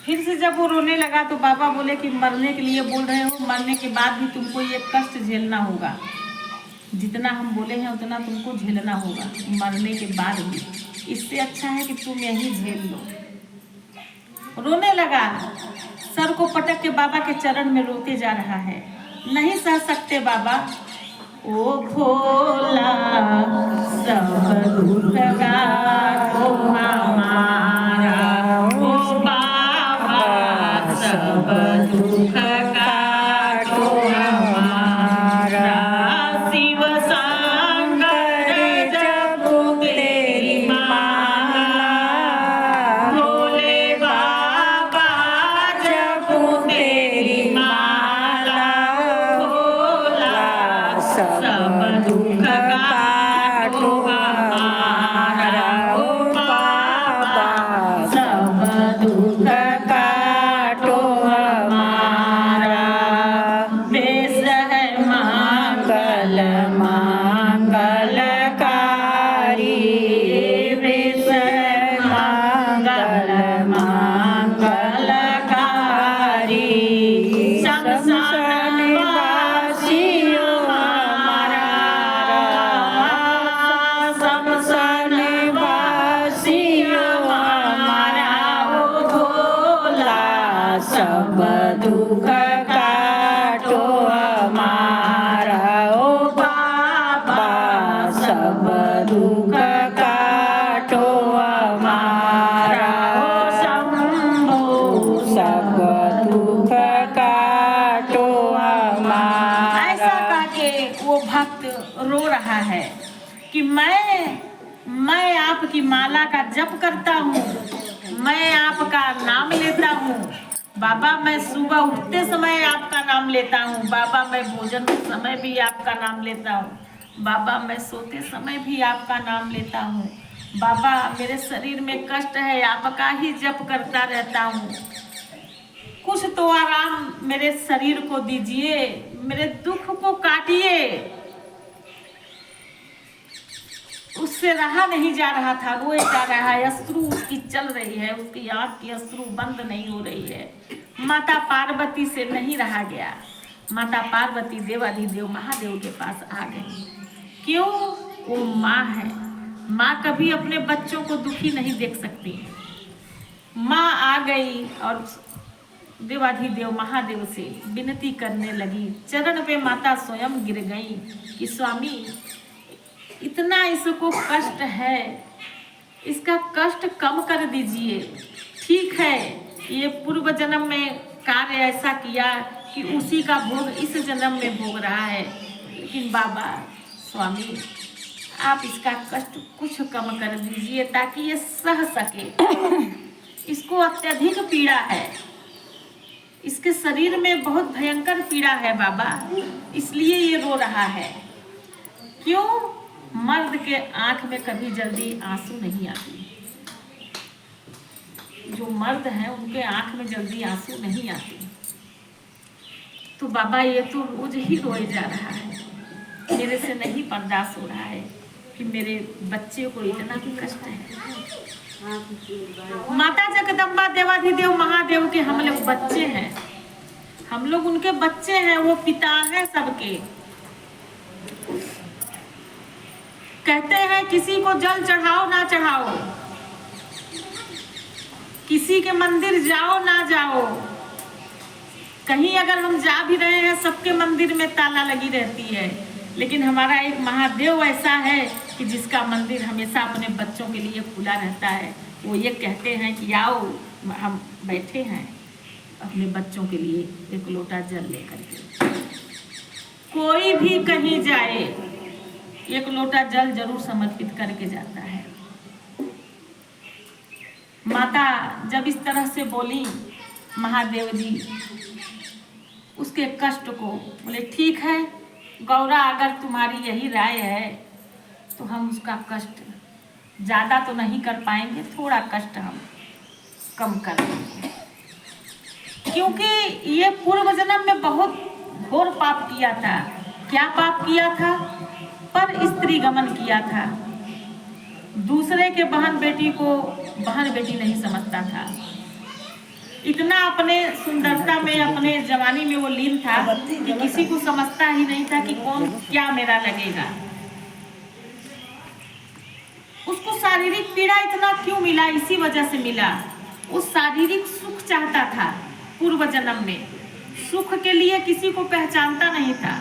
फिर से जब वो रोने लगा तो बाबा बोले कि मरने के लिए बोल रहे हो, मरने के बाद भी तुमको ये कष्ट झेलना होगा। जितना हम बोले हैं उतना तुमको झेलना होगा मरने के बाद भी। इससे अच्छा है कि तुम यही झेल लो। रोने लगा, सर को पटक के बाबा के चरण में रोते जा रहा है। नहीं सह सकते बाबा। ओ भोला सब दुख काटो हमारा, ओ बाबा सब दुख काटो हमारा। शिव शंकर जपो तेरी माला, भोले बाबा जपो तेरी माला। भोला सब दुख काटो हमारा, ओ बाबा सब दुख काटो हमारा। बेस है मंगल मंगलकारी, बेस है मंगल मंगलकारी। शमशान वासियों हमारा, शमशान वासियों हमारा। ओ भोला सब दुख काटो हमारा, ओ बाबा सब दुख काटो हमारा। ओ शंभो सब दुख काटो हमारा। ऐसा कह के वो भक्त रो रहा है कि मैं आपकी माला का जप करता हूँ, मैं आपका नाम लेता हूँ बाबा। मैं सुबह उठते समय आपका नाम लेता हूँ बाबा, मैं भोजन के समय भी आपका नाम लेता हूँ बाबा, मैं सोते समय भी आपका नाम लेता हूँ बाबा। मेरे शरीर में कष्ट है, आपका ही जप करता रहता हूँ। कुछ तो आराम मेरे शरीर को दीजिए, मेरे दुख को काटिए। उससे रहा नहीं जा रहा था, रोए जा रहा है, अश्रु उसकी चल रही है, उसकी आंख की अश्रु बंद नहीं हो रही है। माता पार्वती से नहीं रहा गया। माता पार्वती देवाधिदेव महादेव के पास आ गई। क्यों? वो माँ है। माँ कभी अपने बच्चों को दुखी नहीं देख सकती। माँ आ गई और देवाधिदेव महादेव से विनती करने लगी। चरण पे माता स्वयं गिर गई कि स्वामी इतना इसको कष्ट है, इसका कष्ट कम कर दीजिए। ठीक है, ये पूर्व जन्म में कार्य ऐसा किया कि उसी का भोग इस जन्म में भोग रहा है, लेकिन बाबा स्वामी आप इसका कष्ट कुछ कम कर दीजिए ताकि ये सह सके। इसको अत्यधिक पीड़ा है, इसके शरीर में बहुत भयंकर पीड़ा है बाबा, इसलिए ये रो रहा है। क्यों? मर्द के आंख में कभी जल्दी आंसू नहीं आती। जो मर्द हैं उनके आंख में जल्दी आंसू नहीं आती। तो बाबा ये तो रोज ही रोए जा रहा है, मेरे से नहीं बर्दाश्त हो रहा है कि मेरे बच्चे को इतना कष्ट है। माता जगदम्बा देवाधिदेव महादेव के हम लोग बच्चे हैं, हम लोग उनके बच्चे हैं, वो पिता हैं सबके। कहते हैं किसी को जल चढ़ाओ ना चढ़ाओ, किसी के मंदिर जाओ ना जाओ, कहीं अगर हम जा भी रहे हैं सबके मंदिर में ताला लगी रहती है, लेकिन हमारा एक महादेव ऐसा है कि जिसका मंदिर हमेशा अपने बच्चों के लिए खुला रहता है। वो ये कहते हैं कि आओ, हम बैठे हैं अपने बच्चों के लिए एक लोटा जल लेकर के। कोई भी कहीं जाए एक लोटा जल जरूर समर्पित करके जाता है। माता जब इस तरह से बोली महादेव जी उसके कष्ट को, बोले ठीक है गौरा, अगर तुम्हारी यही राय है तो हम उसका कष्ट ज़्यादा तो नहीं कर पाएंगे, थोड़ा कष्ट हम कम कर देंगे, क्योंकि ये पूर्व जन्म में बहुत घोर पाप किया था। क्या पाप किया था? पर स्त्री गमन किया था। दूसरे के बहन बेटी को बहन बेटी नहीं समझता था। इतना अपने सुंदरता में, अपने जवानी में वो लीन था कि किसी को समझता ही नहीं था कि कौन क्या मेरा लगेगा। उसको शारीरिक पीड़ा इतना क्यों मिला? इसी वजह से मिला। वो शारीरिक सुख चाहता था पूर्व जन्म में, सुख के लिए किसी को पहचानता नहीं था,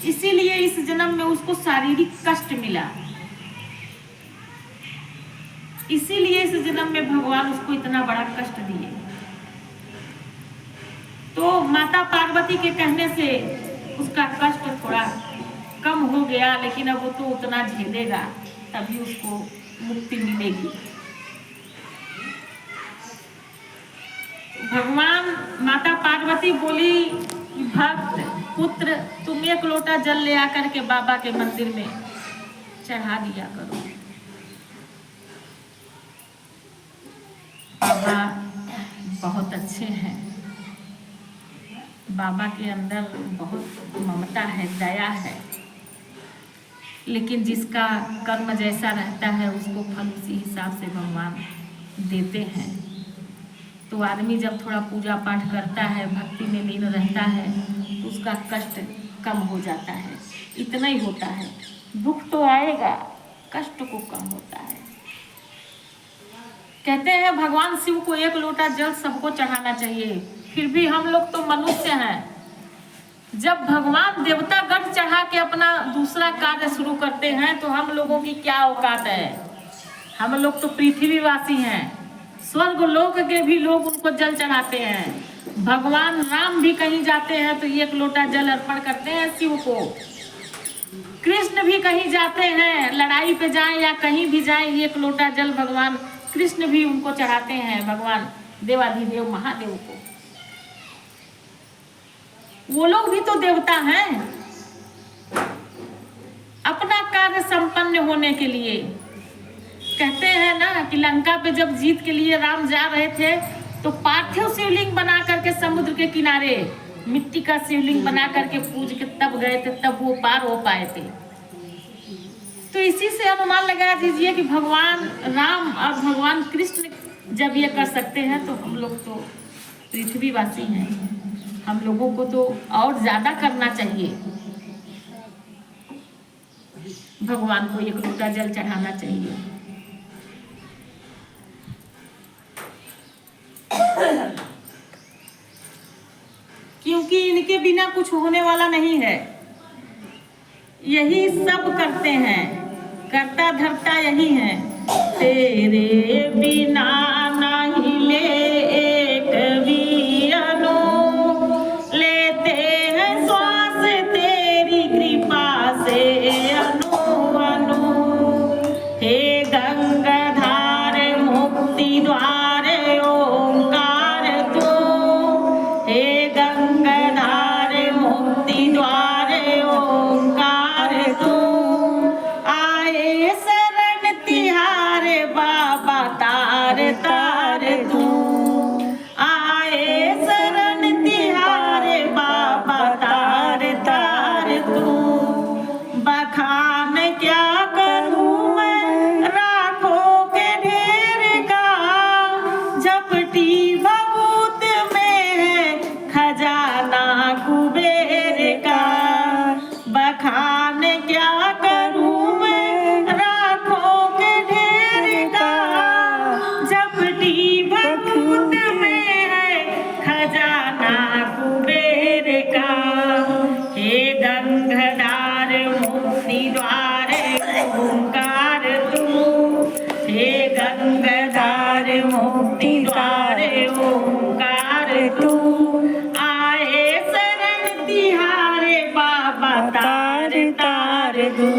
इसीलिए इस जन्म में उसको शारीरिक कष्ट मिला। इसीलिए इस जन्म में भगवान उसको इतना बड़ा कष्ट दिए। तो माता पार्वती के कहने से उसका कष्ट थोड़ा कम हो गया, लेकिन अब वो तो उतना झेलेगा तभी उसको मुक्ति मिलेगी। भगवान माता पार्वती बोली, भक्त पुत्र तुम एक लोटा जल ले आकर के बाबा के मंदिर में चढ़ा दिया करो। बाबा बहुत अच्छे हैं, बाबा के अंदर बहुत ममता है, दया है, लेकिन जिसका कर्म जैसा रहता है उसको फल उसी हिसाब से भगवान देते हैं। तो आदमी जब थोड़ा पूजा पाठ करता है, भक्ति में लीन रहता है, तो उसका कष्ट कम हो जाता है। इतना ही होता है, दुख तो आएगा, कष्ट को कम होता है। कहते हैं भगवान शिव को एक लोटा जल सबको चढ़ाना चाहिए, फिर भी हम लोग तो मनुष्य हैं। जब भगवान देवता गण चढ़ा के अपना दूसरा कार्य शुरू करते हैं तो हम लोगों की क्या औकात है? हम लोग तो पृथ्वीवासी हैं, स्वर्ग लोक के भी लोग उनको जल चढ़ाते हैं। भगवान राम भी कहीं जाते हैं तो एक लोटा जल अर्पण करते हैं शिव को। कृष्ण भी कहीं जाते हैं, लड़ाई पे जाएं या कहीं भी जाएं, एक लोटा जल भगवान कृष्ण भी उनको चढ़ाते हैं, भगवान देवाधिदेव महादेव को। वो लोग भी तो देवता हैं। अपना कार्य संपन्न होने के लिए कहते हैं ना कि लंका पे जब जीत के लिए राम जा रहे थे तो पार्थिव शिवलिंग बना करके समुद्र के किनारे मिट्टी का शिवलिंग बना करके पूज के तब गए थे, तब वो पार हो पाए थे। तो इसी से अनुमान लगा दीजिए कि भगवान राम और भगवान कृष्ण जब ये कर सकते हैं तो हम लोग तो पृथ्वीवासी हैं, हम लोगों को तो और ज्यादा करना चाहिए। भगवान को एक लोटा जल चढ़ाना चाहिए। क्योंकि इनके बिना कुछ होने वाला नहीं है। यही सब करते हैं, करता धरता यही है। तेरे बिना नहीं ले एक भी अनु, लेते हैं श्वास तेरी कृपा से अनु अनु। हे गंगाधार मुक्ति द्वार ओंकार तू, हे गंगाधार मुक्ति द्वार ओंकार तू। आए शरण तिहारे बाबा तार तार तू, आए शरण तिहारे बाबा तार तार तू। बखान क्या करूं मैं राखों के ढेर का, झपटी भभूत में है खजाना कुबेर का। बखान क्या करूं मैं राखों के ढेर का, झपटी भभूत में है खजाना कुबेर का। हे गंगाधार मुक्ति द्वार ओंकार तू, हे गंगाधार मुक्ति द्वार ओंकार तू। आए शरण तिहारे बाबा तार तार तू,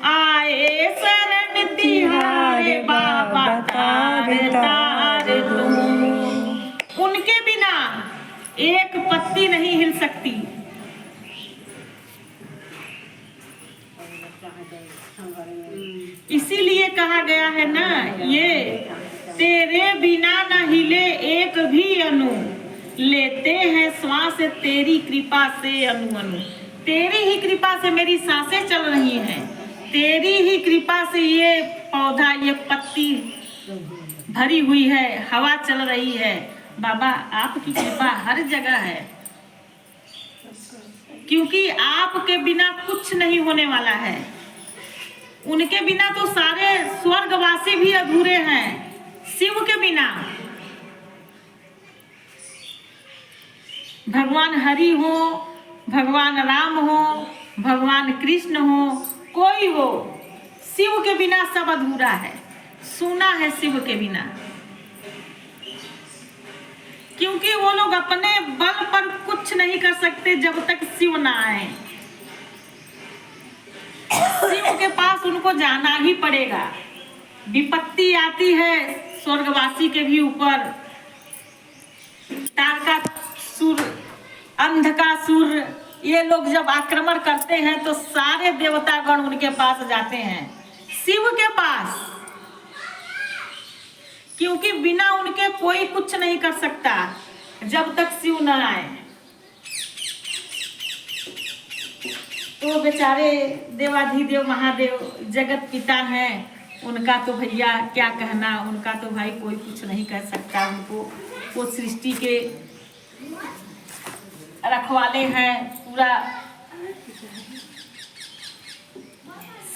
आए शरण तिहारे बाबा तार तार तू। उनके बिना एक पत्ती नहीं हिल सकती। इसीलिए कहा गया है ना, ये तेरे बिना न हिले एक भी अनु, लेते हैं श्वास तेरी कृपा से अनु अनु। तेरी ही कृपा से मेरी सांसें चल रही हैं, तेरी ही कृपा से ये पौधा, ये पत्ती भरी हुई है, हवा चल रही है। बाबा आपकी कृपा हर जगह है, क्योंकि आपके बिना कुछ नहीं होने वाला है। उनके बिना तो सारे स्वर्गवासी भी अधूरे हैं, शिव के बिना। भगवान हरि हो, भगवान राम हो, भगवान कृष्ण हो, कोई हो, शिव के बिना सब अधूरा है। सुना है शिव के बिना, क्योंकि वो लोग अपने बल पर कुछ नहीं कर सकते जब तक शिव ना आए। शिव के पास उनको जाना ही पड़ेगा। विपत्ति आती है स्वर्गवासी के भी ऊपर, तारकासुर, अंधकासुर, ये लोग जब आक्रमण करते हैं तो सारे देवतागण उनके पास जाते हैं, शिव के पास, क्योंकि बिना उनके कोई कुछ नहीं कर सकता जब तक शिव न आए। तो बेचारे देवाधिदेव महादेव जगत पिता हैं, उनका तो भैया क्या कहना, उनका तो भाई कोई कुछ नहीं कह सकता। उनको वो सृष्टि के रखवाले हैं, पूरा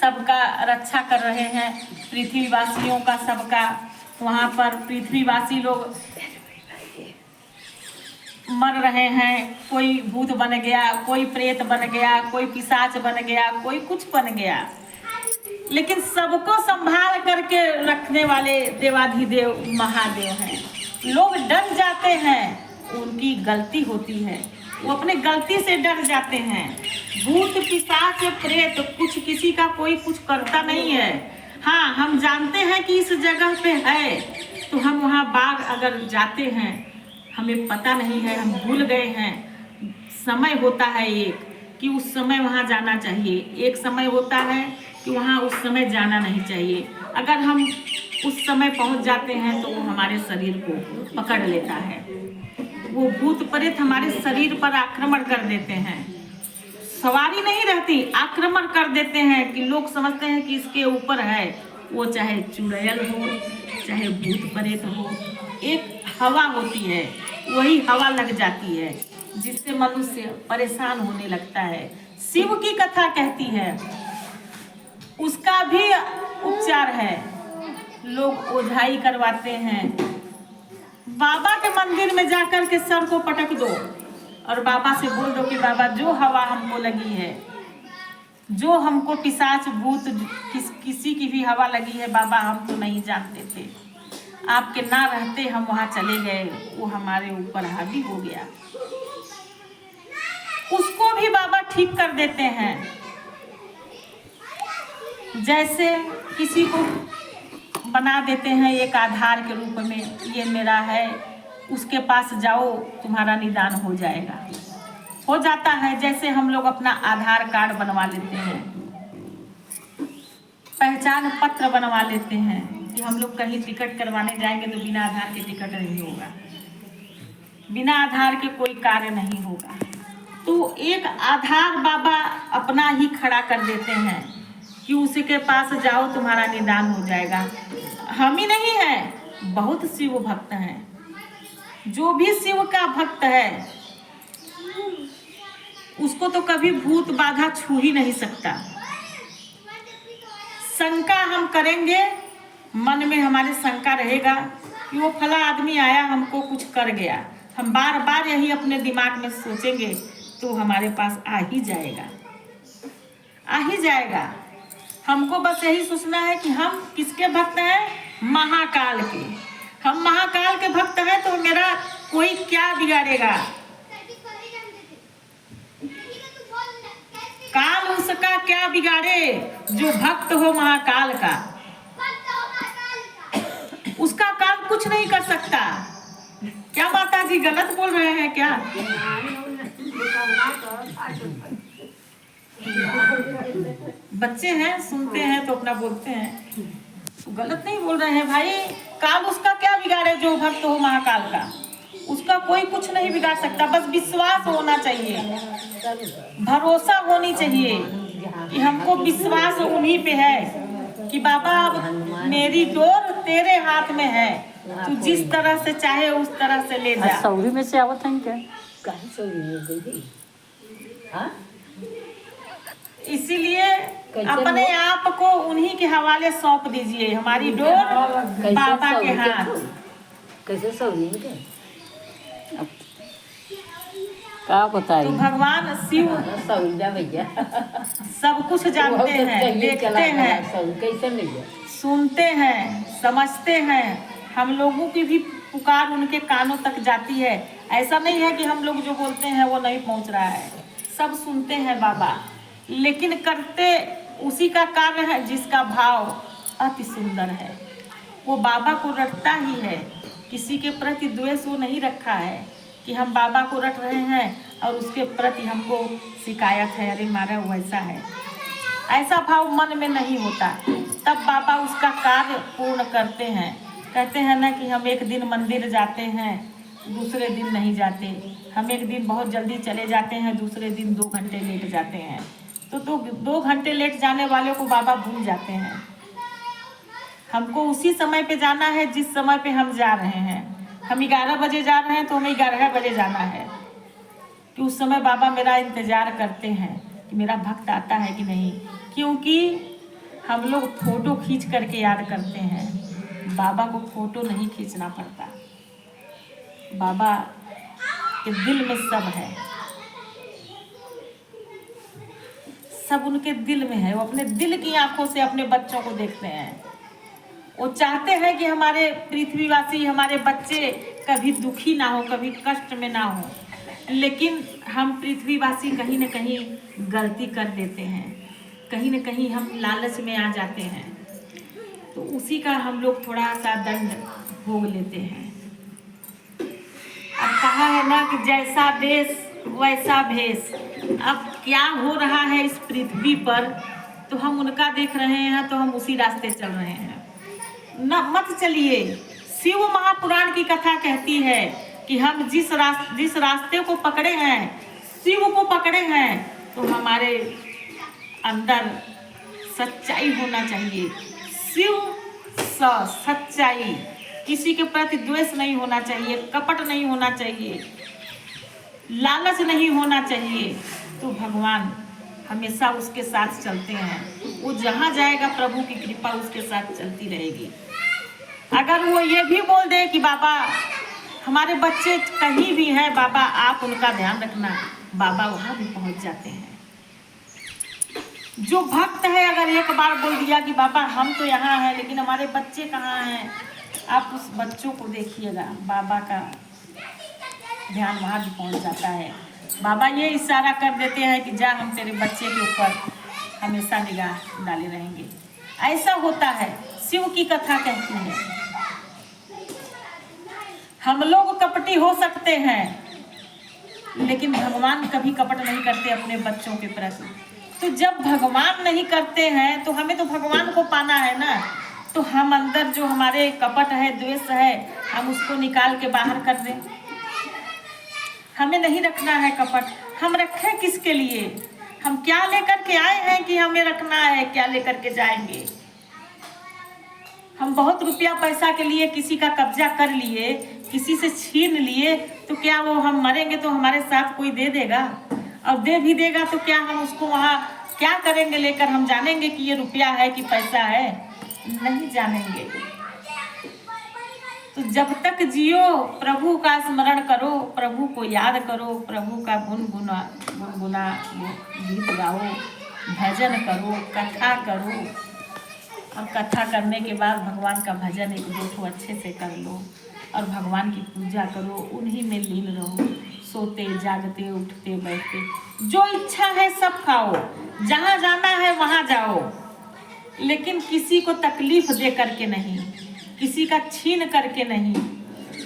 सबका रक्षा कर रहे हैं, पृथ्वीवासियों का, सबका। वहाँ पर पृथ्वीवासी लोग मर रहे हैं, कोई भूत बन गया, कोई प्रेत बन गया, कोई पिशाच बन गया, कोई कुछ बन गया, लेकिन सबको संभाल करके रखने वाले देवाधिदेव महादेव हैं। लोग डर जाते हैं, उनकी गलती होती है, वो अपने गलती से डर जाते हैं। भूत पिशाच प्रेत कुछ किसी का कोई कुछ करता नहीं है। हाँ, हम जानते हैं कि इस जगह पे है, तो हम वहाँ बाग अगर जाते हैं, हमें पता नहीं है, हम भूल गए हैं। समय होता है एक कि उस समय वहाँ जाना चाहिए, एक समय होता है कि वहाँ उस समय जाना नहीं चाहिए। अगर हम उस समय पहुँच जाते हैं तो वो हमारे शरीर को पकड़ लेता है। वो भूत प्रेत हमारे शरीर पर आक्रमण कर देते हैं, सवारी नहीं रहती, आक्रमण कर देते हैं कि लोग समझते हैं कि इसके ऊपर है। वो चाहे चुड़ैल हो, चाहे भूत प्रेत हो, एक हवा होती है, वही हवा लग जाती है जिससे मनुष्य परेशान होने लगता है। शिव की कथा कहती है, उसका भी उपचार है। लोग ओझाई करवाते हैं। बाबा के मंदिर में जाकर के सर को पटक दो और बाबा से बोल दो कि बाबा जो हवा हमको लगी है, जो हमको पिशाच भूत किसी की भी हवा लगी है, बाबा हम तो नहीं जानते थे, आपके ना रहते हम वहाँ चले गए, वो हमारे ऊपर हावी हो गया। उसको भी बाबा ठीक कर देते हैं। जैसे किसी को बना देते हैं एक आधार के रूप में, ये मेरा है, उसके पास जाओ तुम्हारा निदान हो जाएगा, हो जाता है। जैसे हम लोग अपना आधार कार्ड बनवा लेते हैं, पहचान पत्र बनवा लेते हैं कि हम लोग कहीं टिकट करवाने जाएंगे तो बिना आधार के टिकट नहीं होगा, बिना आधार के कोई कार्य नहीं होगा। तो एक आधार बाबा अपना ही खड़ा कर देते हैं कि उसके पास जाओ तुम्हारा निदान हो जाएगा। हम ही नहीं है, बहुत शिव भक्त हैं। जो भी शिव का भक्त है उसको तो कभी भूत बाधा छू ही नहीं सकता। शंका हम करेंगे, मन में हमारे शंका रहेगा कि वो फला आदमी आया हमको कुछ कर गया, हम बार बार यही अपने दिमाग में सोचेंगे तो हमारे पास आ ही जाएगा, आ ही जाएगा। हमको बस यही सोचना है कि हम किसके भक्त हैं, महाकाल के। हम महाकाल के भक्त हैं तो मेरा कोई क्या बिगाड़ेगा। काल उसका क्या बिगाड़े जो भक्त हो महाकाल का, उसका काल कुछ नहीं कर सकता। क्या माता जी गलत बोल रहे हैं क्या? बच्चे हैं, सुनते हैं तो अपना बोलते हैं, गलत नहीं बोल रहे हैं भाई। काल उसका क्या बिगाड़े जो भक्त हो महाकाल का, उसका कोई कुछ नहीं बिगाड़ सकता। बस विश्वास होना चाहिए, भरोसा होनी चाहिए कि हमको विश्वास उन्हीं पे है कि बाबा अब मेरी डोर तेरे हाथ में है, तू जिस तरह से चाहे उस तरह से ले जा। सौरी में से आवत हैं क्या? कहाँ सौरी में गई? हाँ, इसीलिए अपने आप को उन्हीं के हवाले सौंप दीजिए, हमारी डोर बाबा के हाथ। कैसे सौरी में गए? क्या बताइए? तो भगवान शिव सौरी भैया सब कुछ जानते हैं, देखते हैं, कैसे मिल सुनते हैं, समझते हैं। हम लोगों की भी पुकार उनके कानों तक जाती है। ऐसा नहीं है कि हम लोग जो बोलते हैं वो नहीं पहुंच रहा है, सब सुनते हैं बाबा, लेकिन करते उसी का कार्य है जिसका भाव अति सुंदर है। वो बाबा को रटता ही है, किसी के प्रति द्वेष वो नहीं रखा है कि हम बाबा को रट रहे हैं और उसके प्रति हमको शिकायत है, अरे मारा वैसा है, ऐसा भाव मन में नहीं होता। तब बाबा उसका कार्य पूर्ण करते हैं। कहते हैं ना कि हम एक दिन मंदिर जाते हैं, दूसरे दिन नहीं जाते। हम एक दिन बहुत जल्दी चले जाते हैं, दूसरे दिन 2 घंटे लेट जाते हैं। तो 2 घंटे लेट जाने वाले को बाबा भूल जाते हैं। हमको उसी समय पे जाना है जिस समय पे हम जा रहे हैं। हम 11 बजे जा रहे हैं तो हमें 11 बजे जाना है, कि उस समय बाबा मेरा इंतजार करते हैं कि मेरा भक्त आता है कि नहीं। क्योंकि हम लोग फोटो खींच करके याद करते हैं, बाबा को फोटो नहीं खींचना पड़ता। बाबा के दिल में सब है, सब उनके दिल में है। वो अपने दिल की आंखों से अपने बच्चों को देखते हैं। वो चाहते हैं कि हमारे पृथ्वीवासी, हमारे बच्चे कभी दुखी ना हो, कभी कष्ट में ना हो। लेकिन हम पृथ्वीवासी कहीं न कहीं गलती कर देते हैं, कहीं न कहीं हम लालच में आ जाते हैं, तो उसी का हम लोग थोड़ा सा दंड भोग लेते हैं। अब कहा है ना कि जैसा देश वैसा भेष। अब क्या हो रहा है इस पृथ्वी पर, तो हम उनका देख रहे हैं, तो हम उसी रास्ते चल रहे हैं। न मत चलिए। शिव महापुराण की कथा कहती है कि हम जिस रास्ते को पकड़े हैं, शिव को पकड़े हैं, तो हमारे अंदर सच्चाई होना चाहिए। शिव सच्चाई, किसी के प्रति द्वेष नहीं होना चाहिए, कपट नहीं होना चाहिए, लालच नहीं होना चाहिए। तो भगवान हमेशा उसके साथ चलते हैं। वो जहाँ जाएगा प्रभु की कृपा उसके साथ चलती रहेगी। अगर वो ये भी बोल दे कि बाबा हमारे बच्चे कहीं भी हैं, बाबा आप उनका ध्यान रखना, बाबा वहाँ भी पहुँच जाते हैं। जो भक्त है अगर एक बार बोल दिया कि बाबा हम तो यहाँ हैं लेकिन हमारे बच्चे कहाँ हैं, आप उस बच्चों को देखिएगा, बाबा का ध्यान वहाँ भी पहुँच जाता है। बाबा ये इशारा कर देते हैं कि जा हम तेरे बच्चे के ऊपर हमेशा निगाह डाले रहेंगे। ऐसा होता है, शिव की कथा कहती है। हम लोग कपटी हो सकते हैं लेकिन भगवान कभी कपट नहीं करते अपने बच्चों के प्रति। तो जब भगवान नहीं करते हैं तो हमें तो भगवान को पाना है ना। तो हम अंदर जो हमारे कपट है, द्वेष है, हम उसको निकाल के बाहर कर दें। हमें नहीं रखना है कपट। हम रखें किसके लिए? हम क्या लेकर के आए हैं कि हमें रखना है, क्या लेकर के जाएंगे? हम बहुत रुपया पैसा के लिए किसी का कब्जा कर लिए, किसी से छीन लिए, तो क्या वो हम मरेंगे तो हमारे साथ कोई दे देगा? और दे भी देगा तो क्या हम उसको वहाँ क्या करेंगे लेकर? हम जानेंगे कि ये रुपया है कि पैसा है? नहीं जानेंगे। तो जब तक जियो प्रभु का स्मरण करो, प्रभु को याद करो, प्रभु का गुनगुना गीत गाओ, भजन करो, कथा करो। और कथा करने के बाद भगवान का भजन 1-2 अच्छे से कर लो और भगवान की पूजा करो, उन्हीं में लीन रहो। सोते जागते उठते बैठते जो इच्छा है सब खाओ, जहाँ जाना है वहाँ जाओ, लेकिन किसी को तकलीफ दे करके नहीं, किसी का छीन करके नहीं।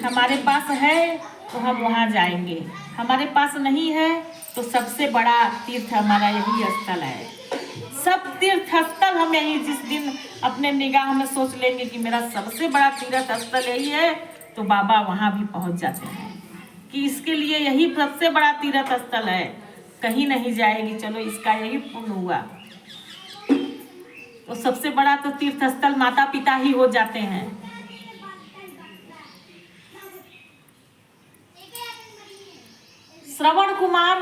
हमारे पास है तो हम वहाँ जाएंगे, हमारे पास नहीं है तो सबसे बड़ा तीर्थ हमारा यही स्थल है। सब तीर्थ स्थल हम यही जिस दिन अपने निगाह में सोच लेंगे कि मेरा सबसे बड़ा तीर्थ स्थल यही है, तो बाबा वहाँ भी पहुँच जाते हैं कि इसके लिए यही सबसे बड़ा तीर्थ स्थल है, कहीं नहीं जाएगी, चलो इसका यही पुण्य हुआ। वो सबसे बड़ा तो तीर्थ स्थल माता पिता ही हो जाते हैं। श्रवण कुमार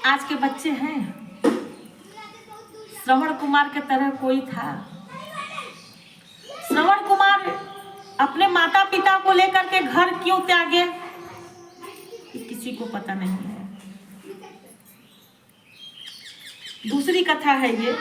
आज के बच्चे हैं, श्रवण कुमार के तरह कोई था? श्रवण कुमार अपने माता पिता को लेकर के घर क्यों त्यागे, ये किसी को पता नहीं है। दूसरी कथा है ये